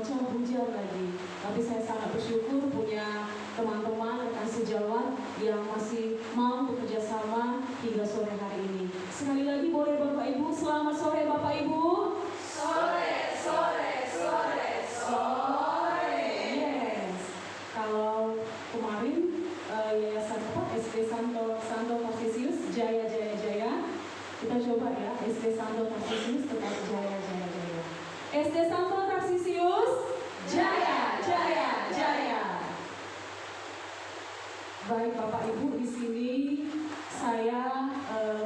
cuaca hujan lagi. Tapi saya sangat bersyukur punya teman-teman rekan sejawat yang masih mau bekerja sama hingga sore hari ini. Sekali lagi boleh Bapak Ibu, selamat sore Bapak Ibu. Sore, sore, sore, sore. Yes. Kalau kemarin Yayasan SD Santo Tarsisius Jaya Jaya Jaya, kita coba ya, SD Santo Tarsisius tetap Jaya Jaya Jaya. SD Santo Tarsisius Jaya Jaya Jaya. Baik Bapak Ibu, di sini saya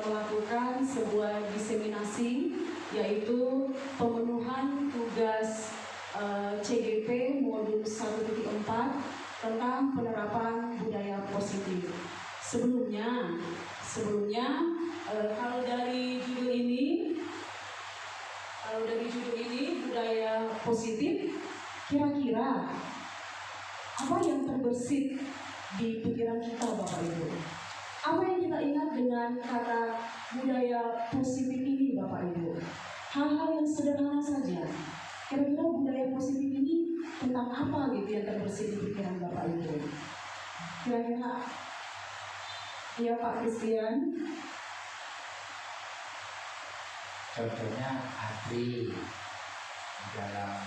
melakukan sebuah diseminasi, yaitu pemenuhan tugas CGP modul 1.4 tentang penerapan budaya positif. Sebelumnya kalau dari judul ini budaya positif, kira-kira apa yang terbersit di pikiran kita Bapak Ibu? Apa yang kita ingat dengan kata budaya positif ini Bapak Ibu? Hal-hal yang sederhana saja. Kira-kira budaya positif ini tentang apa gitu yang terbersit di pikiran Bapak Ibu? Kira-kira ya Pak Christian? Contohnya ABRI dalam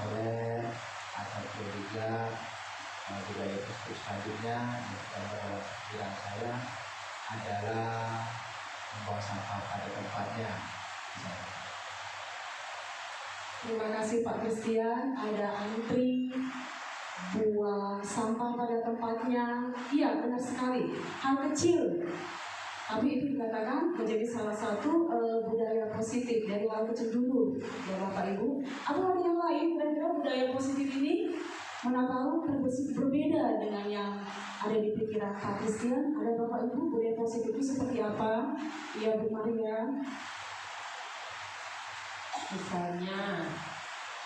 oleh atau juga budaya positif selanjutnya dalam pikiran saya adalah membawa sampah pada tempatnya. Terima kasih Pak Christian. Ada antri buang sampah pada tempatnya. Iya, benar sekali. Hal kecil, tapi itu dikatakan menjadi salah satu budaya positif dari hal kecil dulu, ya Bapak Ibu. Apa ada yang lain? Kira-kira budaya positif ini menapau terbesit berbeda dengan yang ada di pikiran Pak Christian. Ada Bapak Ibu, budaya positif itu seperti apa? Iya Bu Maria. Misalnya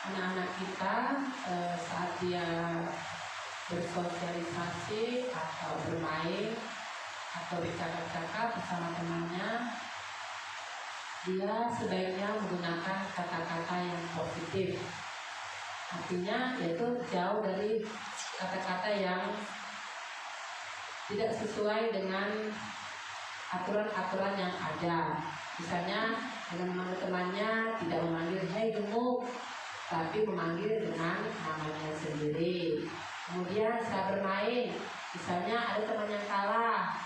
anak-anak kita saat dia bersosialisasi atau bermain atau bercakap-cakap bersama temannya, dia sebaiknya menggunakan kata-kata yang positif. Artinya yaitu jauh dari kata-kata yang tidak sesuai dengan aturan-aturan yang ada. Misalnya dengan memanggil temannya tidak memanggil "Hei gemuk", tapi memanggil dengan namanya sendiri. Kemudian saat bermain, misalnya ada teman yang kalah,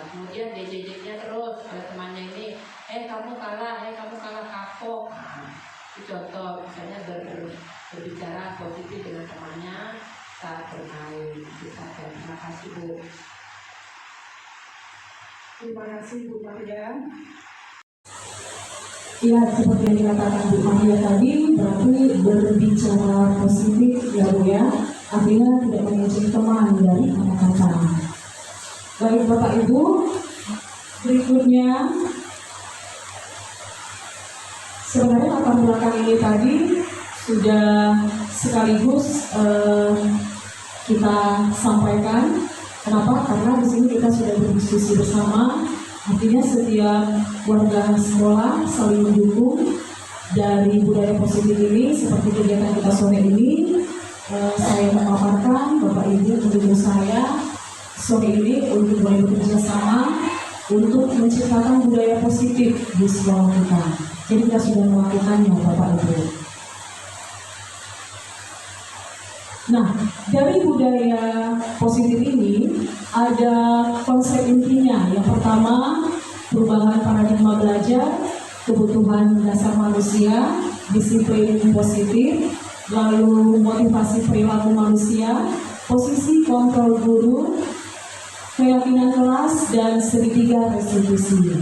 kemudian diejeknya terus oleh temannya ini, kamu kalah kapok." Itu contoh, misalnya berbicara positif dengan temannya saat bermain. Terima kasih Bu. Terima kasih Bu Maria. Ya, seperti yang dikatakan Bu Maria tadi, berarti berbicara positif ya Bu ya, artinya tidak mengejek teman dari kata-kata. Baik Bapak Ibu, berikutnya sebenarnya latar belakang ini tadi sudah sekaligus kita sampaikan. Kenapa? Karena di sini kita sudah berdiskusi bersama. Artinya setiap warga sekolah saling mendukung dari budaya positif ini. Seperti kegiatan kita sore ini, saya memaparkan Bapak Ibu mendukung saya sore ini untuk boleh bekerja sama untuk menciptakan budaya positif di sekolah kita. Jadi kita sudah melakukannya Bapak Ibu. Nah, dari budaya positif ini ada konsep intinya. Yang pertama, perubahan paradigma belajar, kebutuhan dasar manusia, disiplin positif, lalu motivasi perilaku manusia, posisi kontrol guru, keyakinan kelas, dan segitiga restitusi.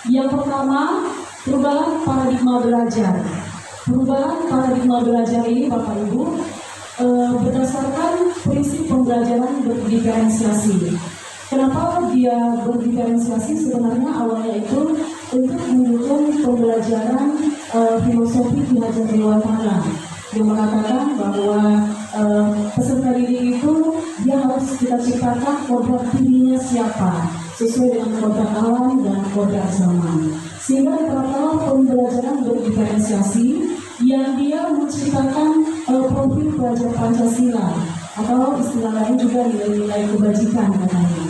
Yang pertama, perubahan paradigma belajar. Perubahan paradigma belajar ini Bapak Ibu berdasarkan prinsip pembelajaran berdiferensiasi. Kenapa dia berdiferensiasi? Sebenarnya awalnya itu untuk mendukung pembelajaran filosofi Ki Hajar Dewantara. yang mengatakan bahwa peserta didik itu dia harus kita ciptakan kodrat dirinya siapa sesuai dengan kodrat alam dan kodrat zaman, sehingga terdapat pembelajaran berdiferensiasi yang dia menciptakan profil pelajar Pancasila atau istilah lain juga nilai-nilai kebajikan katanya.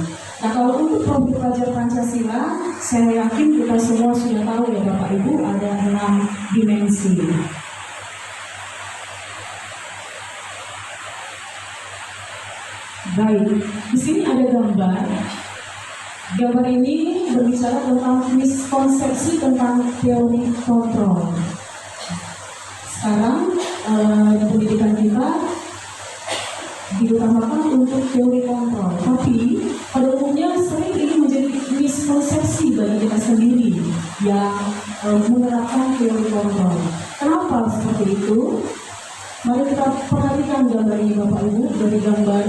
Nah, kalau untuk profil pelajar Pancasila, saya yakin kita semua sudah tahu ya Bapak Ibu, ada 6 dimensi. Baik, di sini ada gambar. Gambar ini berbicara tentang miskonsepsi tentang teori kontrol. Sekarang pendidikan kita diutamakan untuk teori kontrol, tapi pada umumnya sering ini menjadi miskonsepsi bagi kita sendiri yang menerapkan teori kontrol. Kenapa seperti itu? Mari kita perhatikan gambar ini Bapak Ibu. Dari gambar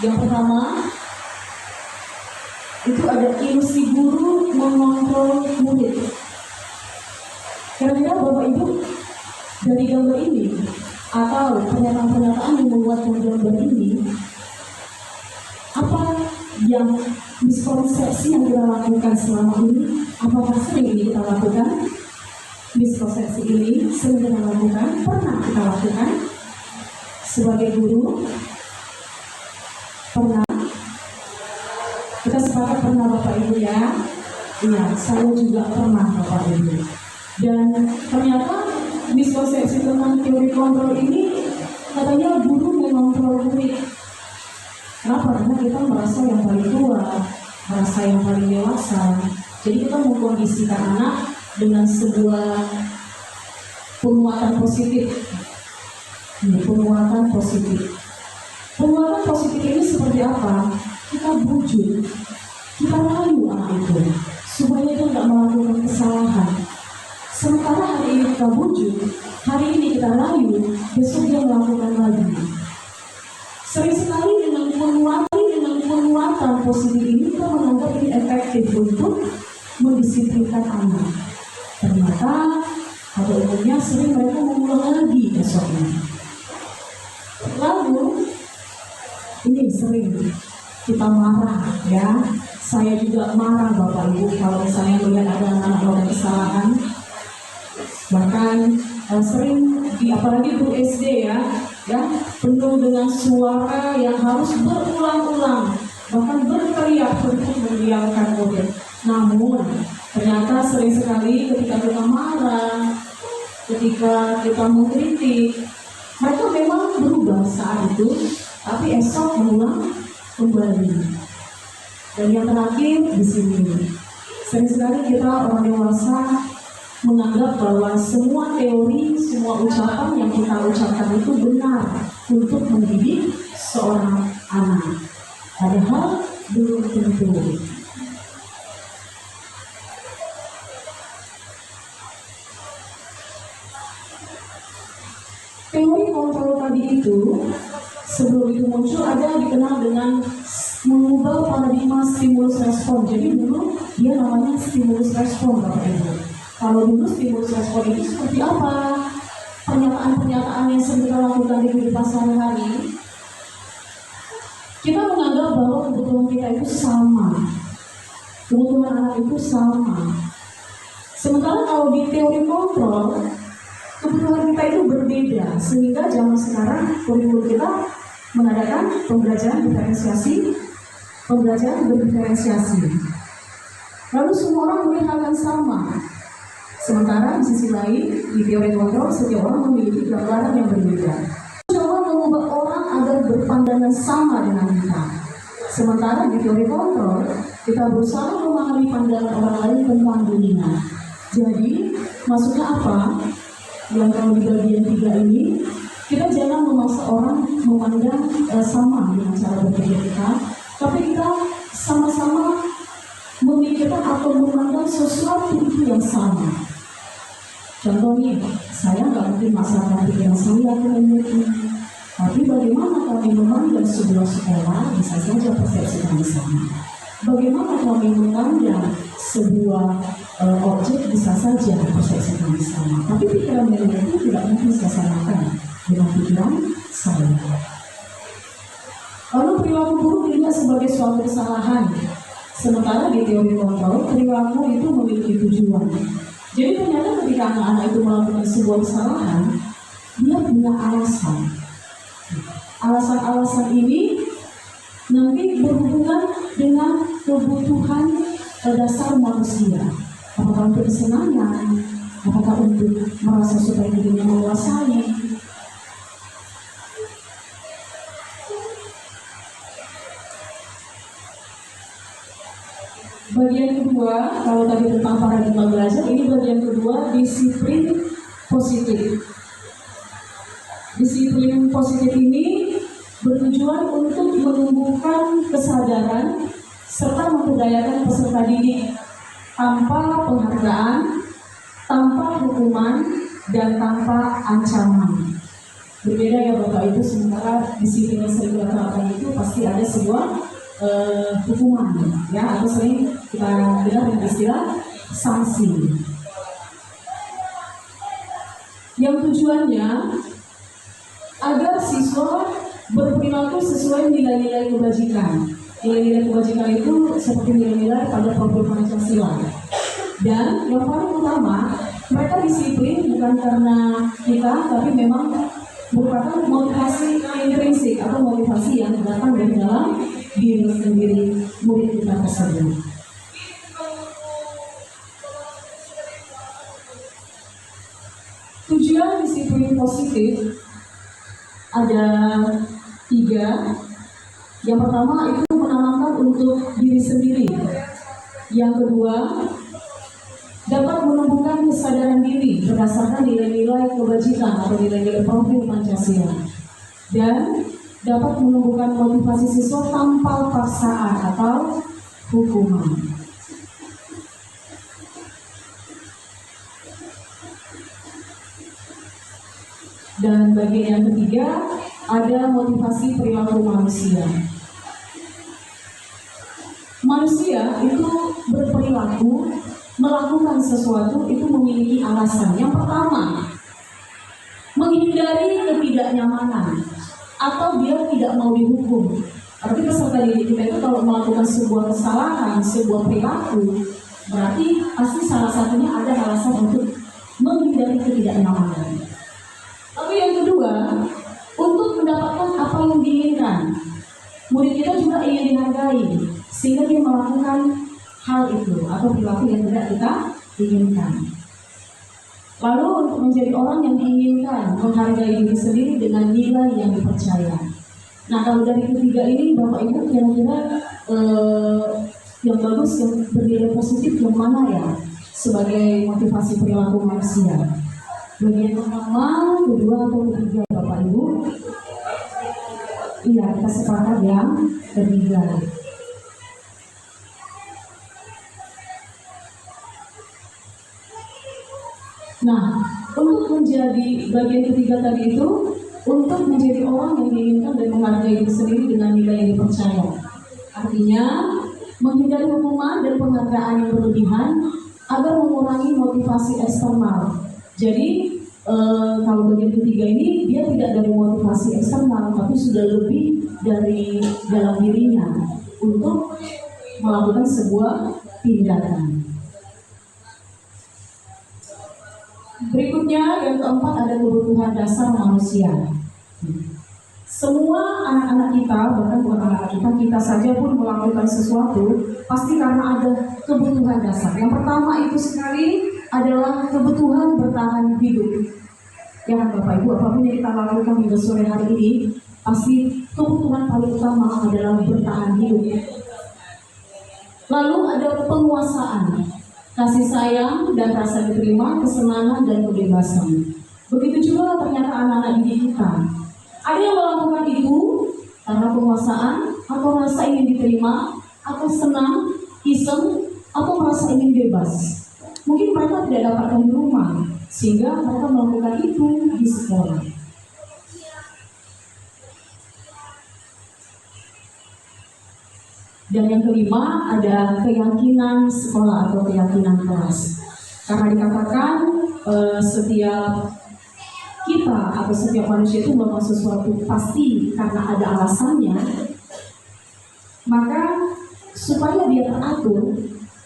yang pertama itu ada ilusi guru mengontrol murid. Kira-kira Bapak Ibu dari gambar ini atau pernyataan-pernyataan yang membuat gambar ini, apa yang miskonsepsi yang kita lakukan selama ini? Apakah sering ini kita lakukan? Miskonsepsi ini sering kita lakukan, pernah kita lakukan sebagai guru? Pernah? Kita sepakat pernah Bapak Ibu ya? Iya, saya juga pernah Bapak Ibu. Dan ternyata miskonsepsi tentang teori kontrol ini katanya guru mengontrol murid. Kenapa? Karena kita merasa yang paling tua, merasa yang paling dewasa. Jadi kita mengkondisikan anak dengan sebuah penguatan positif. Penguatan positif. Penguatan positif ini seperti apa? Kita bujuk, kita rayu anak itu supaya dia tidak melakukan kesalahan. Sementara hari ini kita bujuk, hari ini kita rayu, besok dia melakukan lagi. Sering sekali dengan penguatan positif ini kita menganggap ini efektif untuk mendisiplinkan anak. Ternyata pada umumnya sering mereka mengulang lagi besoknya. Lalu ini sering kita marah ya. Saya juga marah Bapak Ibu kalau misalnya melihat ada anak melakukan kesalahan. Bahkan sering apalagi guru SD ya penuh dengan suara yang harus berulang-ulang, bahkan berteriak untuk mendiamkan murid. Namun ternyata sering sekali ketika kita marah, ketika kita mengkritik, mereka memang berubah saat itu, tapi esok mengulang kembali. Dan yang terakhir di sini, sering sekali kita orang dewasa menganggap bahwa semua teori, semua ucapan yang kita ucapkan itu benar untuk mendidik seorang anak. Padahal belum tentu. Teori kontrol tadi itu, sebelum itu muncul ada dikenal dengan mengubah paradigma stimulus respon. Jadi dulu dia namanya stimulus respon Bapak Ibu. Kalau dulu stimulus respon itu seperti apa? Pernyataan-pernyataan yang sering kita lakukan di kehidupan sehari-hari, kita menganggap bahwa kebutuhan kita itu sama, kebutuhan anak itu sama. Sementara kalau di teori kontrol, kebutuhan kita itu berbeda, sehingga zaman sekarang kurikulum kita mengadakan pembelajaran berdiferensiasi. Lalu semua orang melihat hal yang sama. Sementara di sisi lain, di teori kontrol, setiap orang memiliki gambaran yang berbeda. Coba mengubah orang agar berpandangan sama dengan kita. Sementara di teori kontrol, kita berusaha memahami pandangan orang lain tentang dunia. Jadi, maksudnya apa? Yang kalau di bagian 3 ini, kita jangan memaksa orang memandang sama dengan cara berpikir kita, tapi kita sama-sama memikirkan atau memandang sesuatu itu yang sama. Contohnya, saya nggak mungkin masalah pikiran saya ke murid, tapi bagaimana kami memandang sebuah sekolah, bisa saja persepsi kami sama. Bagaimana kami memandang sebuah objek, bisa saja persepsi kami sama. Tapi pikiran mereka itu tidak mungkin saya samakan. dengan pikiran saya. Lalu perilaku buruk dilihat sebagai suatu kesalahan. Sementara di teori kontrol, perilaku itu memiliki tujuan. Jadi ternyata ketika anak-anak itu melakukan sebuah kesalahan, dia punya alasan. Alasan-alasan ini nanti berhubungan dengan kebutuhan dasar manusia. Apakah untuk kesenangan, apakah untuk merasa supaya dirinya menguasai. Bagian kedua, kalau tadi tentang paradigma belajar, ini bagian kedua, disiplin positif. Disiplin positif ini bertujuan untuk menumbuhkan kesadaran serta memberdayakan peserta didik tanpa penghargaan, tanpa hukuman, dan tanpa ancaman. Berbeda ya Bapak Ibu, sementara disiplin yang sering kita terapkan itu pasti ada sebuah hukuman, ya, atau sering kita dengar dengan istilah sanksi. Yang tujuannya agar siswa berperilaku sesuai nilai-nilai kebajikan. Nilai-nilai kebajikan itu seperti nilai-nilai pada profil Pancasila. Dan yang paling utama, mereka disiplin bukan karena kita, tapi memang merupakan motivasi intrinsik atau motivasi yang datang dari dalam diri sendiri murid kita tersebut. Tujuan disiplin positif ada 3. Yang pertama itu menanamkan untuk diri sendiri. Yang kedua, dapat menumbuhkan kesadaran diri berdasarkan nilai-nilai kebajikan atau nilai-nilai profil Pancasila. Dan dapat menumbuhkan motivasi siswa tanpa paksaan atau hukuman. Dan bagian yang ketiga, ada motivasi perilaku manusia. Manusia itu berperilaku, melakukan sesuatu itu memiliki alasan. Yang pertama, menghindari ketidaknyamanan atau dia tidak mau dihukum. Arti peserta didik kita itu kalau melakukan sebuah kesalahan, sebuah perilaku, berarti pasti salah satunya ada alasan untuk menghindari ketidaknyamanan. Lalu yang kedua, untuk mendapatkan apa yang diinginkan. Murid kita juga ingin dihargai, sehingga dia melakukan hal itu atau perilaku yang tidak kita inginkan. Lalu untuk menjadi orang yang diinginkan, menghargai diri sendiri dengan nilai yang dipercaya. Nah, kalau dari ketiga ini Bapak Ibu kira-kira yang bagus, yang bernilai positif yang mana ya sebagai motivasi perilaku manusia? Bagian pertama, kedua, atau ketiga Bapak Ibu? Iya, kita sepakat yang ketiga. Nah, untuk menjadi bagian ketiga tadi itu, untuk menjadi orang yang diinginkan dan menghargai diri sendiri dengan nilai yang dipercaya. Artinya, menghindari hukuman dan penghargaan yang berlebihan agar mengurangi motivasi eksternal. Jadi, kalau bagian ketiga ini, dia tidak dari motivasi eksternal, tapi sudah lebih dari dalam dirinya untuk melakukan sebuah tindakan. Berikutnya yang keempat ada kebutuhan dasar manusia. Semua anak-anak kita, bahkan bukan anak-anak kita saja pun melakukan sesuatu pasti karena ada kebutuhan dasar. Yang pertama itu sekali adalah kebutuhan bertahan hidup. Ya kan Bapak Ibu, apapun yang kita lakukan hingga sore hari ini, pasti kebutuhan paling utama adalah bertahan hidup. Lalu ada penguasaan, kasih sayang dan rasa diterima, kesenangan dan kebebasan. Begitu juga ternyata anak-anak didik kita. Ada yang melakukan itu karena penguasaan, atau rasa ingin diterima, atau senang, iseng, atau merasa ingin bebas. Mungkin mereka tidak dapatkan di rumah, sehingga mereka melakukan itu di sekolah. Dan yang kelima ada keyakinan sekolah atau keyakinan kelas. Karena dikatakan setiap kita atau setiap manusia itu melakukan sesuatu pasti karena ada alasannya, maka supaya dia teratur,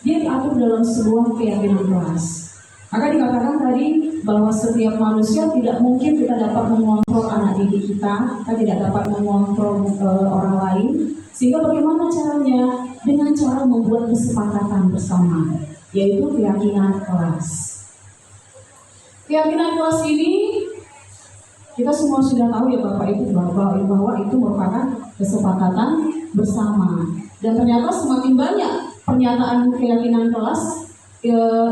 dia diatur dalam sebuah keyakinan kelas. Maka dikatakan tadi bahwa setiap manusia tidak mungkin kita dapat mengontrol anak didik kita tidak dapat mengontrol orang lain. Sehingga bagaimana caranya? Dengan cara membuat kesepakatan bersama, yaitu keyakinan kelas. Keyakinan kelas ini kita semua sudah tahu ya Bapak Ibu bahwa itu merupakan kesepakatan bersama. Dan ternyata semakin banyak pernyataan keyakinan kelas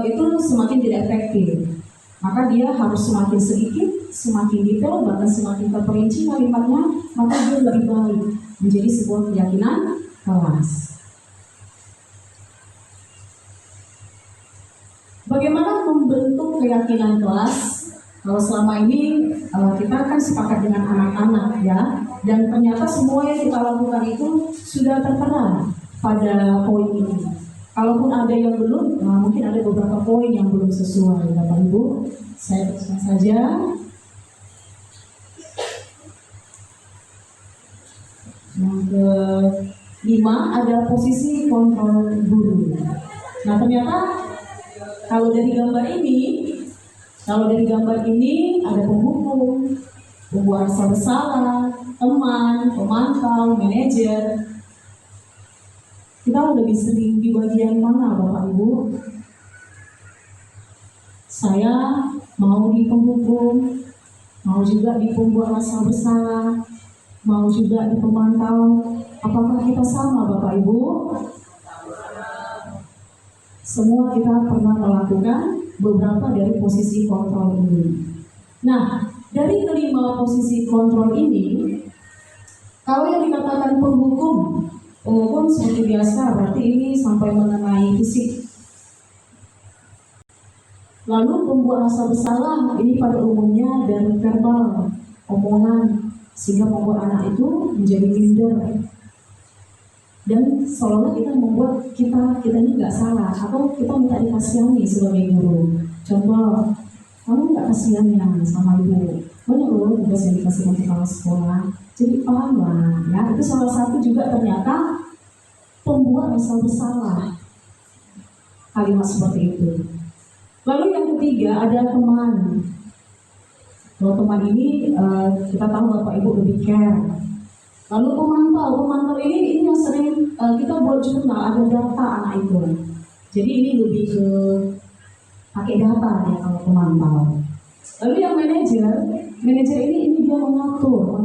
itu semakin tidak efektif. Maka dia harus semakin sedikit, semakin detail, bahkan semakin terperinci kalimatnya, maka dia lebih baik menjadi sebuah keyakinan kelas. Bagaimana membentuk keyakinan kelas? Kalau selama ini kita kan sepakat dengan anak-anak ya, dan ternyata semua yang kita lakukan itu sudah tertera pada poin ini. Kalaupun ada yang belum, mungkin ada beberapa poin yang belum sesuai, Bapak Ibu. Saya teruskan saja. Yang kelima ada posisi kontrol guru. Nah ternyata kalau dari gambar ini ada penghukum, pembuat rasa bersalah, teman, pemantau, manajer. Kita lebih sering di bagian mana Bapak Ibu? Saya mau di penghukum, mau juga di pembuat rasa bersalah, mau juga di pemantau. Apakah kita sama Bapak Ibu? Semua kita pernah melakukan beberapa dari posisi kontrol ini. Nah, dari kelima posisi kontrol ini, kalau yang dikatakan penghukum seperti biasa, berarti ini sampai mengenai fisik. Lalu pembuat rasa bersalah ini pada umumnya dari verbal, omongan, sehingga membuat anak itu menjadi minder. Dan seolah kita membuat kita ini nggak salah, atau kita minta dikasihani sebagai guru. Contoh, kamu nggak kasihan ya sama ibu, banyak loh tugas yang dikasihkan kepala sekolah. Jadi paham lah, ya itu salah satu juga ternyata pembuat rasa bersalah. Kalimat seperti itu. Lalu yang ketiga ada teman. Kalau teman ini kita tahu Bapak Ibu lebih care. Lalu pemantau ini yang sering kita buat jurnal, ada data anak itu. Jadi ini lebih ke pakai data ya kalau pemantau. Lalu yang manajer ini dia mengatur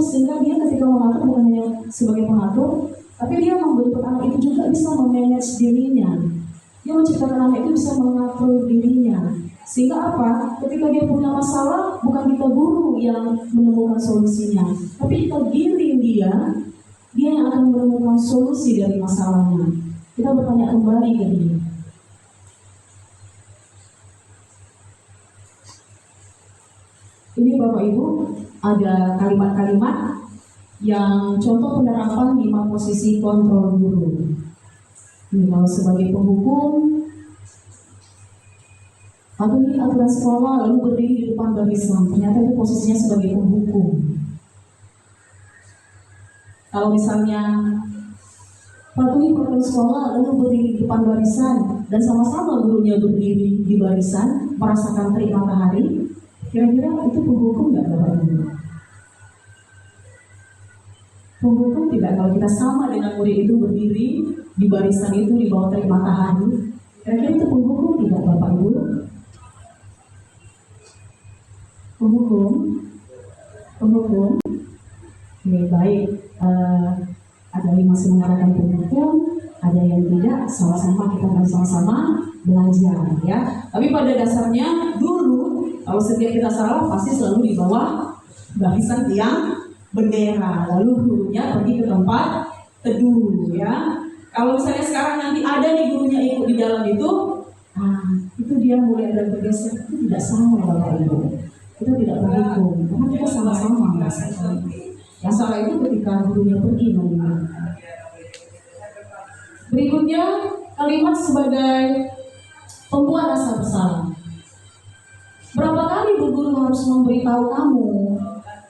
sehingga dia ketika mengatur bukan hanya sebagai pengatur, tapi dia membentuk anak itu juga bisa memanage dirinya. Dia menciptakan anak itu bisa mengatur dirinya. Sehingga apa? Ketika dia punya masalah, bukan kita guru yang menemukan solusinya, tapi kita giring dia yang akan menemukan solusi dari masalahnya. Kita bertanya kembali ke dia. Ini Bapak Ibu, ada kalimat-kalimat yang contoh penerapan 5 posisi kontrol guru. Ini kalau sebagai penghukum, patuhi aturan sekolah lalu berdiri di depan barisan. Ternyata itu posisinya sebagai penghukum. Kalau misalnya patuhi peraturan sekolah lalu berdiri di depan barisan dan sama-sama gurunya berdiri di barisan merasakan terik matahari, kira-kira itu penghukum nggak Bapak Ibu? Penghukum tidak kalau kita sama dengan murid itu berdiri di barisan itu di bawah terik matahari, kira-kira itu penghukum tidak Bapak Ibu? Penghukum. Oke, baik. Ada yang masih mengatakan penghukum, ada yang tidak. Sama-sama kita akan sama-sama belajar, ya. Tapi pada dasarnya dulu, kalau setiap kita salah pasti selalu di bawah barisan tiang bendera. Lalu gurunya pergi ke tempat teduh, ya. Kalau misalnya sekarang nanti ada nih gurunya ikut di dalam itu dia mulai ada bergeser, itu tidak sama Bapak Ibu. Kita tidak berhukum, karena kita sama-sama merasakan. Yang salah itu ketika gurunya pergi meninggalkan. Berikutnya kalimat sebagai pembuat rasa bersalah. Berapa kali Bu guru harus memberitahu kamu,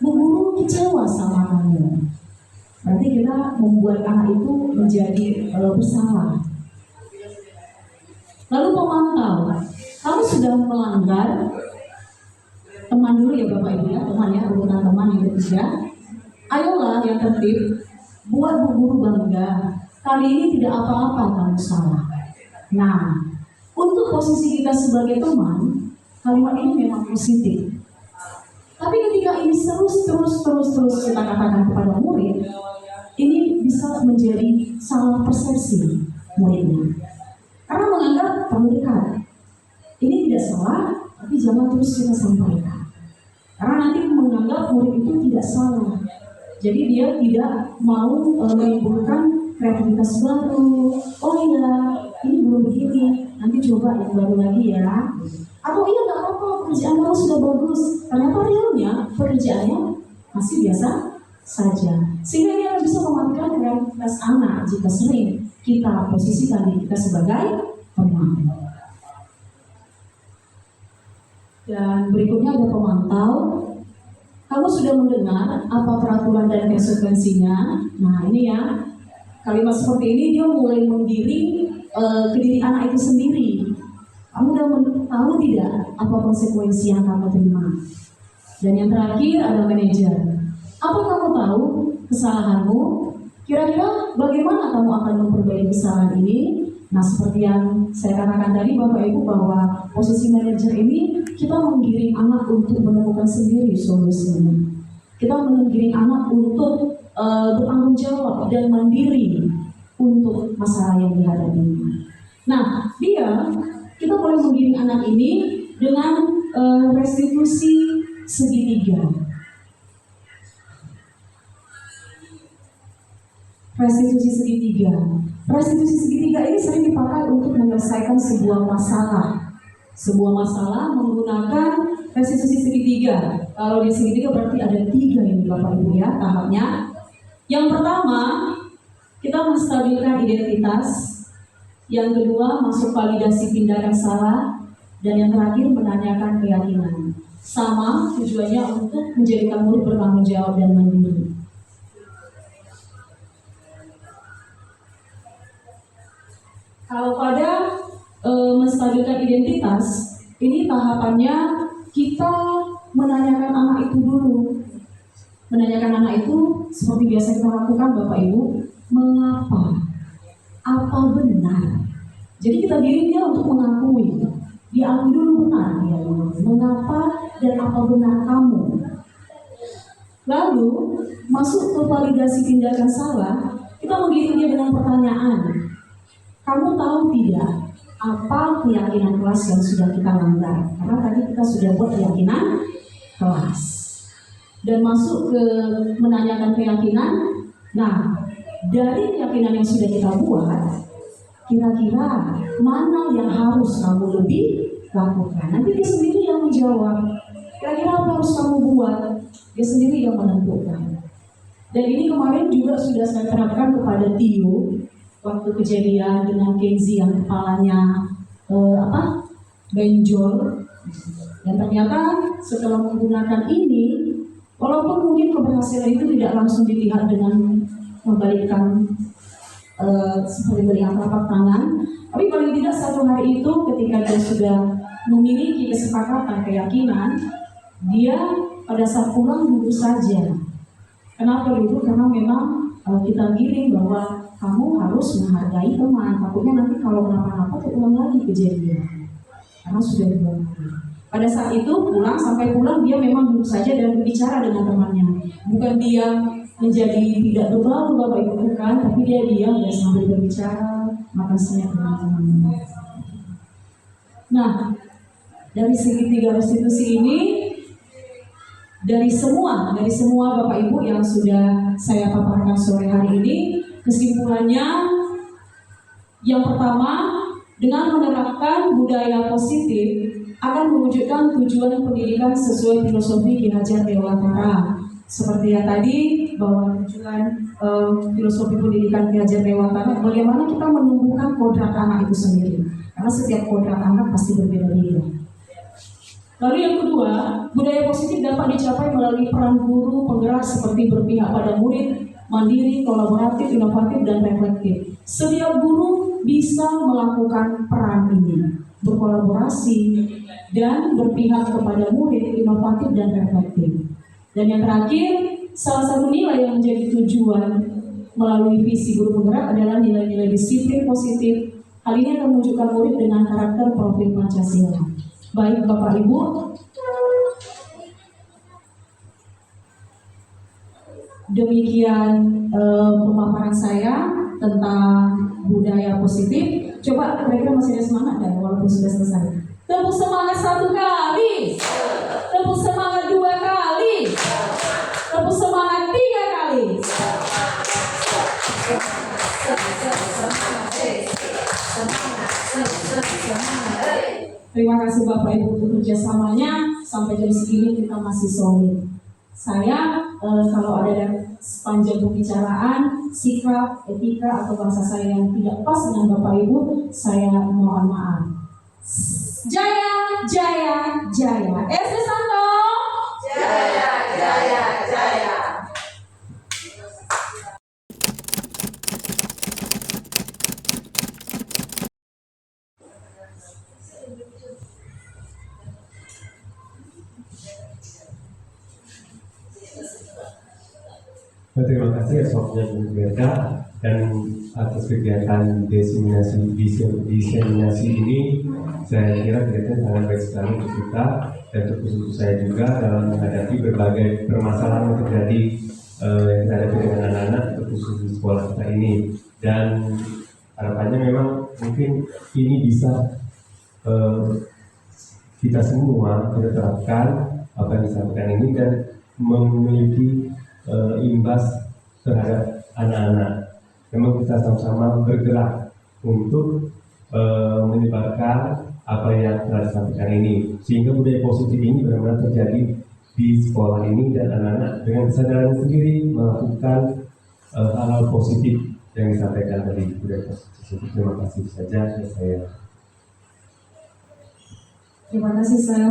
bu guru kecewa sama kamu. Berarti kita membuat anak itu menjadi bersalah. Lalu pemantau, kamu sudah melanggar, teman dulu ya Bapak Ibu ya, teman ya, urutan teman yang ketiga. Ayolah yang tertib, buat bu guru bangga. Kali ini tidak apa-apa kamu salah. Nah, untuk posisi kita sebagai teman, kalimat ini memang positif. Tapi ketika ini terus kita katakan kepada murid, ini bisa menjadi salah persepsi muridnya. Karena menganggap terdekat. Ini tidak salah, tapi jangan terus kita sampaikan. Karena nanti menganggap murid itu tidak salah. Jadi dia tidak mau menimbulkan kreativitas baru. Oh iya, ini belum begini, nanti coba yang baru lagi ya. Atau iya nggak apa-apa, pekerjaan kamu sudah bagus. Ternyata realnya pekerjaannya masih biasa saja. Sehingga dia bisa mematikan kreativitas anak jika sering kita posisikan diri kita sebagai teman. Dan berikutnya ada pemantau. Kamu sudah mendengar apa peraturan dan konsekuensinya. Nah ini ya, kalimat seperti ini dia mulai menggiring ke diri anak itu sendiri. Kamu udah tahu tidak apa konsekuensi yang kamu terima. Dan yang terakhir ada manajer. Apa kamu tahu kesalahanmu? Kira-kira bagaimana kamu akan memperbaiki kesalahan ini? Nah seperti yang saya katakan tadi Bapak Ibu, bahwa posisi manajer ini kita menggiring anak untuk menemukan sendiri solusinya. Kita menggiring anak untuk bertanggung jawab dan mandiri untuk masalah yang dihadapinya. Nah kita boleh menggiring anak ini dengan restitusi segitiga. Restitusi segitiga. Restitusi segitiga ini sering dipakai untuk menyelesaikan sebuah masalah. Sebuah masalah menggunakan restitusi segitiga. Kalau di segitiga berarti ada 3 ini Bapak Ibu ya tahapnya. Yang pertama, kita menstabilkan identitas. Yang kedua, masuk validasi tindakan salah. Dan yang terakhir, menanyakan keyakinan. Sama tujuannya untuk menjadikan murid bertanggung jawab dan mandiri. Kalau pada menstabilkan identitas, ini tahapannya kita menanyakan anak itu dulu. Menanyakan anak itu seperti biasa kita lakukan Bapak Ibu, mengapa? Apa benar? Jadi kita giring dia untuk mengakui. Diakui dulu benar ya, mengapa dan apa benar kamu. Lalu masuk ke validasi tindakan salah, kita menggiring dia dengan pertanyaan. Kamu tahu tidak apa keyakinan kelas yang sudah kita langgar? Karena tadi kita sudah buat keyakinan kelas. Dan masuk ke menanyakan keyakinan. Nah, dari keyakinan yang sudah kita buat, kira-kira mana yang harus kamu lebih lakukan? Nanti dia sendiri yang menjawab. Kira-kira apa harus kamu buat? Dia sendiri yang menentukan. Dan ini kemarin juga sudah saya terapkan kepada Tio. Waktu kejadian dengan Kenzi yang kepalanya benjol, dan ternyata setelah menggunakan ini, walaupun mungkin keberhasilan itu tidak langsung dilihat dengan membalikkan seperti berikan telapak tangan, tapi paling tidak satu hari itu ketika dia sudah memiliki kesepakatan keyakinan, dia pada saat pulang duduk saja. Kenapa duduk? Karena memang kita giring bahwa kamu harus menghargai teman. Takutnya nanti kalau kenapa-napa terulang lagi kejadian. Karena sudah dibuang. Pada saat itu sampai pulang dia memang duduk saja dan berbicara dengan temannya. Bukan dia menjadi tidak berbau Bapak Ibu, bukan, tapi dia diam dan sambil berbicara, makan siang dengan temannya. Nah, dari segitiga restitusi ini, dari semua Bapak Ibu yang sudah saya paparkan sore hari ini, kesimpulannya yang pertama, dengan menerapkan budaya positif akan mewujudkan tujuan pendidikan sesuai filosofi Ki Hajar Dewantara. Seperti yang tadi, bahwa tujuan filosofi pendidikan Ki Hajar Dewantara, bagaimana kita menumbuhkan kodrat anak itu sendiri. Karena setiap kodrat anak pasti berbeda-beda. Lalu yang kedua, budaya positif dapat dicapai melalui peran guru penggerak seperti berpihak pada murid, mandiri, kolaboratif, inovatif, dan reflektif. Setiap guru bisa melakukan peran ini, berkolaborasi, dan berpihak kepada murid, inovatif, dan reflektif. Dan yang terakhir, salah satu nilai yang menjadi tujuan melalui visi guru penggerak adalah nilai-nilai disiplin positif. Hal ini akan menunjukkan murid dengan karakter profil Pancasila. Baik Bapak Ibu, demikian pemaparan saya tentang budaya positif. Coba kira-kira masih ada semangat dan walaupun sudah selesai. Tepuk semangat 1 kali, tepuk semangat 2 kali, tepuk semangat 3 kali. Terima kasih Bapak Ibu untuk kerjasamanya. Sampai jam segini kita masih solid. Saya kalau ada sepanjang pembicaraan, sikap, etika atau bahasa saya yang tidak pas dengan Bapak Ibu, saya mohon maaf. Jaya, jaya, jaya. SD Santo. Jaya, jaya, jaya. Terima kasih esoknya Bu Berda dan atas kegiatan diseminasi ini. Saya kira kegiatan sangat baik sekali untuk kita dan untuk saya juga dalam menghadapi berbagai permasalahan yang terjadi yang terhadap dengan anak-anak khusus di sekolah kita ini. Dan harapannya memang mungkin ini bisa kita semua kita terapkan apa yang disampaikan ini dan memiliki imbas terhadap anak-anak. Memang kita sama-sama bergerak untuk menyebarkan apa yang telah disampaikan ini, sehingga budaya positif ini benar-benar terjadi di sekolah ini dan anak-anak dengan kesadaran sendiri melakukan hal-hal positif yang disampaikan tadi budaya positif. Terima kasih saja saya. Terima kasih Sir.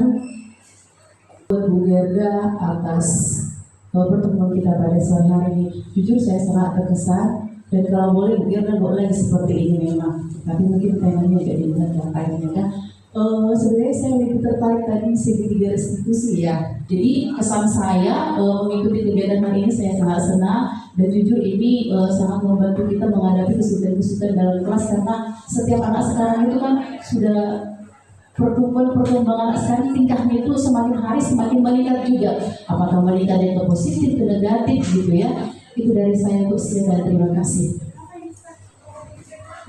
Buat Bu Gerda atas pertemuan kita pada sore hari ini. Jujur saya sangat terkesan dan kalau boleh Bu Gerda boleh seperti ini memang. Tapi mungkin temanya jadi benar kayaknya kan. Sebenarnya saya lebih tertarik tadi segitiga restitusi ya. Jadi kesan saya mengikuti kegiatan hari ini saya sangat senang dan jujur ini sangat membantu kita menghadapi kesulitan-kesulitan dalam kelas karena setiap anak sekarang itu kan sudah perkembangan sekarang tingkahnya itu semakin hari semakin meningkat juga. Apakah meningkat yang ke positif ke negatif gitu ya. Itu dari saya untuk sekian dan terima kasih.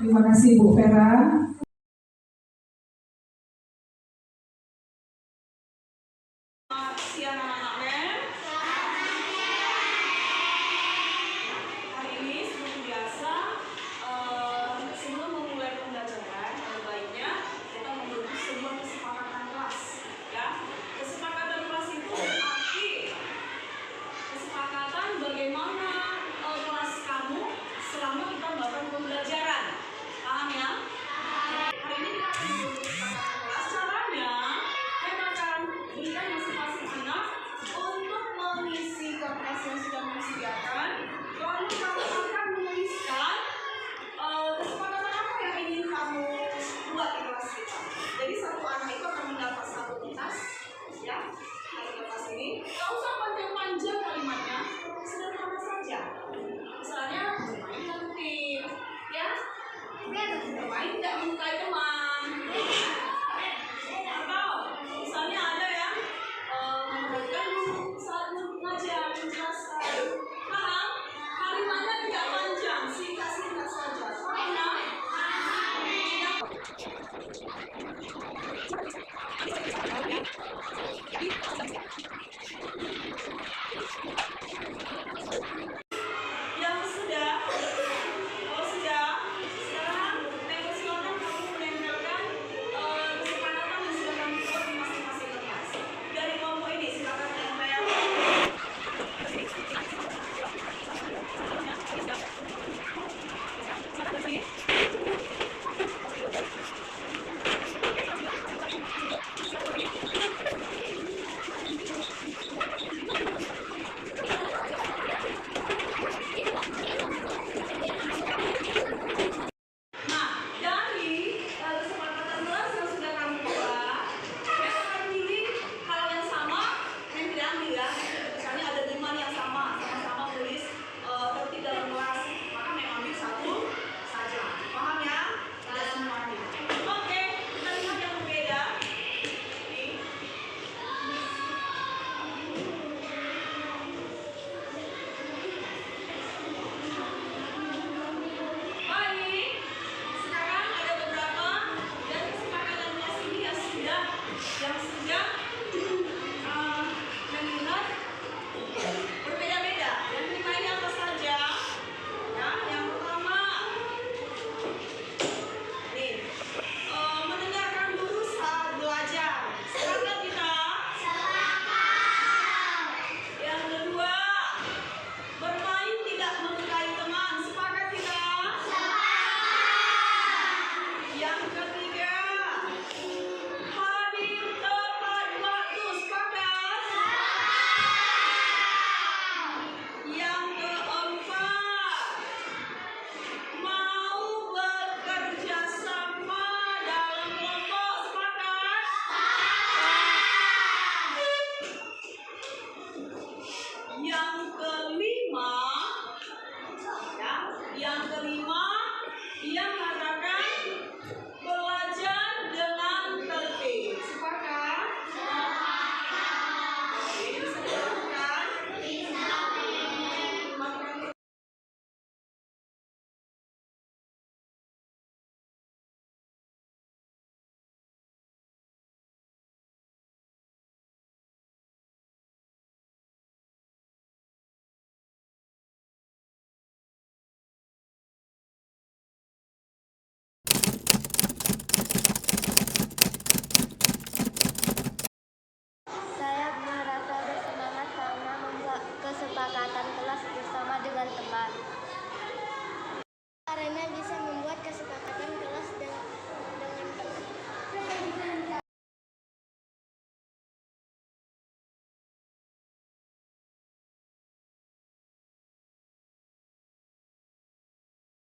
Terima kasih Bu Vera.